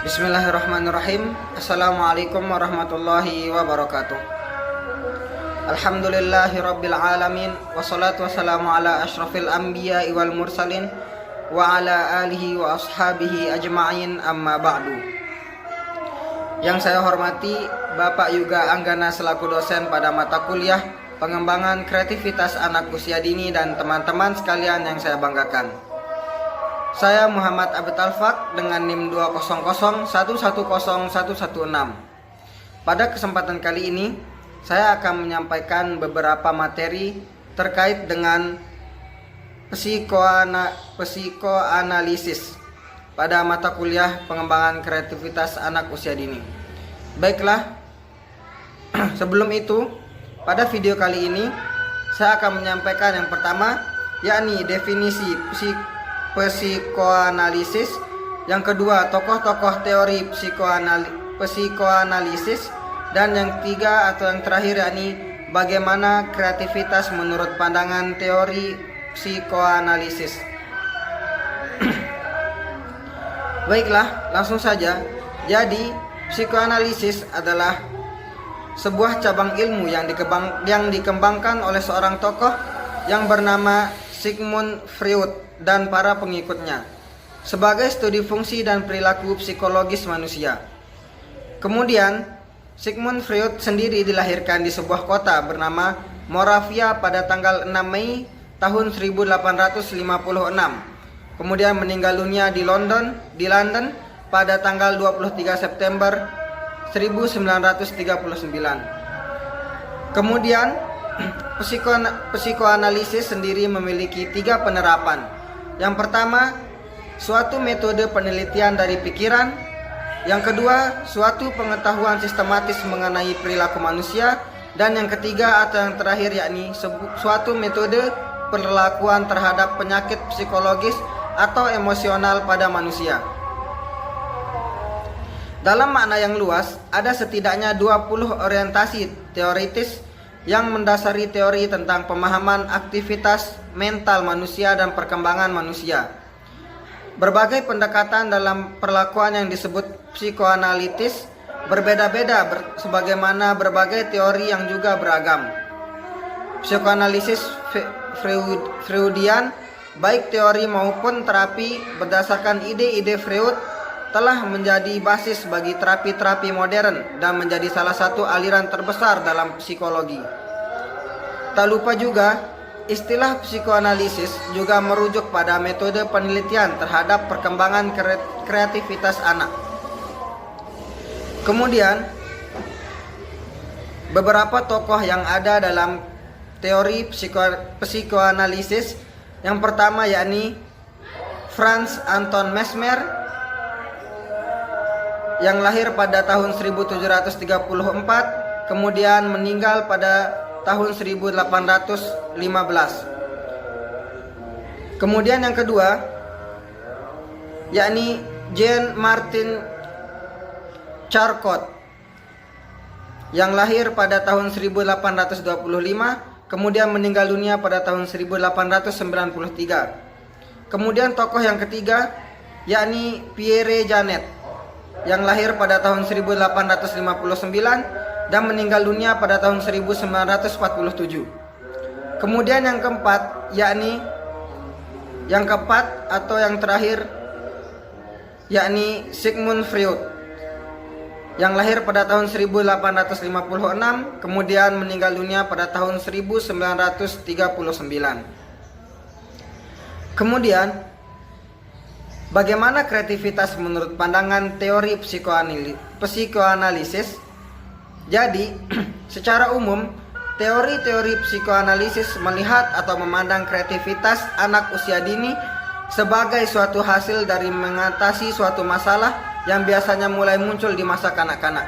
Bismillahirrahmanirrahim. Assalamualaikum warahmatullahi wabarakatuh. Alhamdulillahirabbil alamin, wassalatu wassalamu ala asyrafil anbiya'i wal mursalin wa ala alihi wa ashabihi ajma'in, amma ba'du. Yang saya hormati Bapak Yuga Anggana selaku dosen pada mata kuliah Pengembangan Kreativitas Anak Usia Dini dan teman-teman sekalian yang saya banggakan. Saya Muhammad Abed Alfaq dengan NIM 200110116. Pada kesempatan kali ini, saya akan menyampaikan beberapa materi terkait dengan psikoanalisis pada mata kuliah Pengembangan Kreativitas Anak Usia Dini. Baiklah, sebelum itu, pada video kali ini, saya akan menyampaikan yang pertama, yakni definisi psikoanalisis. Yang kedua, tokoh-tokoh teori psikoanalisis. Dan yang ketiga atau yang terakhir, yakni bagaimana kreativitas menurut pandangan teori psikoanalisis. Baiklah, langsung saja. Jadi, psikoanalisis adalah sebuah cabang ilmu yang dikembangkan oleh seorang tokoh yang bernama Sigmund Freud dan para pengikutnya sebagai studi fungsi dan perilaku psikologis manusia. Kemudian Sigmund Freud sendiri dilahirkan di sebuah kota bernama Moravia pada tanggal 6 Mei tahun 1856. Kemudian meninggal dunia di London pada tanggal 23 September 1939. Kemudian psikoanalisis sendiri memiliki 3 penerapan. Yang pertama, suatu metode penelitian dari pikiran. Yang kedua, suatu pengetahuan sistematis mengenai perilaku manusia. Dan yang ketiga atau yang terakhir, yakni suatu metode perlakuan terhadap penyakit psikologis atau emosional pada manusia. Dalam makna yang luas, ada setidaknya 20 orientasi teoritis yang mendasari teori tentang pemahaman aktivitas mental manusia dan perkembangan manusia. Berbagai pendekatan dalam perlakuan yang disebut psikoanalitis berbeda-beda sebagaimana berbagai teori yang juga beragam. Psikoanalisis Freudian, baik teori maupun terapi berdasarkan ide-ide Freud, telah menjadi basis bagi terapi-terapi modern dan menjadi salah satu aliran terbesar dalam psikologi. Tak lupa juga, istilah psikoanalisis juga merujuk pada metode penelitian terhadap perkembangan kreativitas anak. Kemudian, beberapa tokoh yang ada dalam teori psikoanalisis. Yang pertama yakni Franz Anton Mesmer yang lahir pada tahun 1734, kemudian meninggal pada tahun 1815. Kemudian yang kedua yakni Jean Martin Charcot yang lahir pada tahun 1825, kemudian meninggal dunia pada tahun 1893. Kemudian tokoh yang ketiga yakni Pierre Janet yang lahir pada tahun 1859 dan meninggal dunia pada tahun 1947. Kemudian yang keempat atau yang terakhir yakni Sigmund Freud yang lahir pada tahun 1856, kemudian meninggal dunia pada tahun 1939. Kemudian, bagaimana kreativitas menurut pandangan teori psikoanalisis? Jadi, secara umum, teori-teori psikoanalisis melihat atau memandang kreativitas anak usia dini sebagai suatu hasil dari mengatasi suatu masalah yang biasanya mulai muncul di masa kanak-kanak.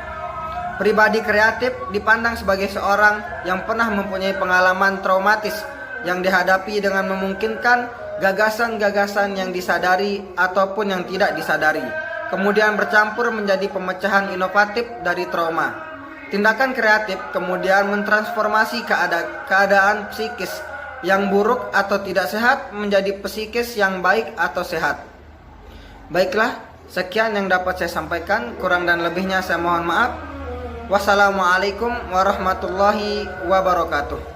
Pribadi kreatif dipandang sebagai seorang yang pernah mempunyai pengalaman traumatis yang dihadapi dengan memungkinkan gagasan-gagasan yang disadari ataupun yang tidak disadari, kemudian bercampur menjadi pemecahan inovatif dari trauma. Tindakan kreatif kemudian mentransformasi keadaan psikis yang buruk atau tidak sehat menjadi psikis yang baik atau sehat. Baiklah, Sekian yang dapat saya sampaikan, kurang dan lebihnya saya mohon maaf. Wassalamualaikum warahmatullahi wabarakatuh.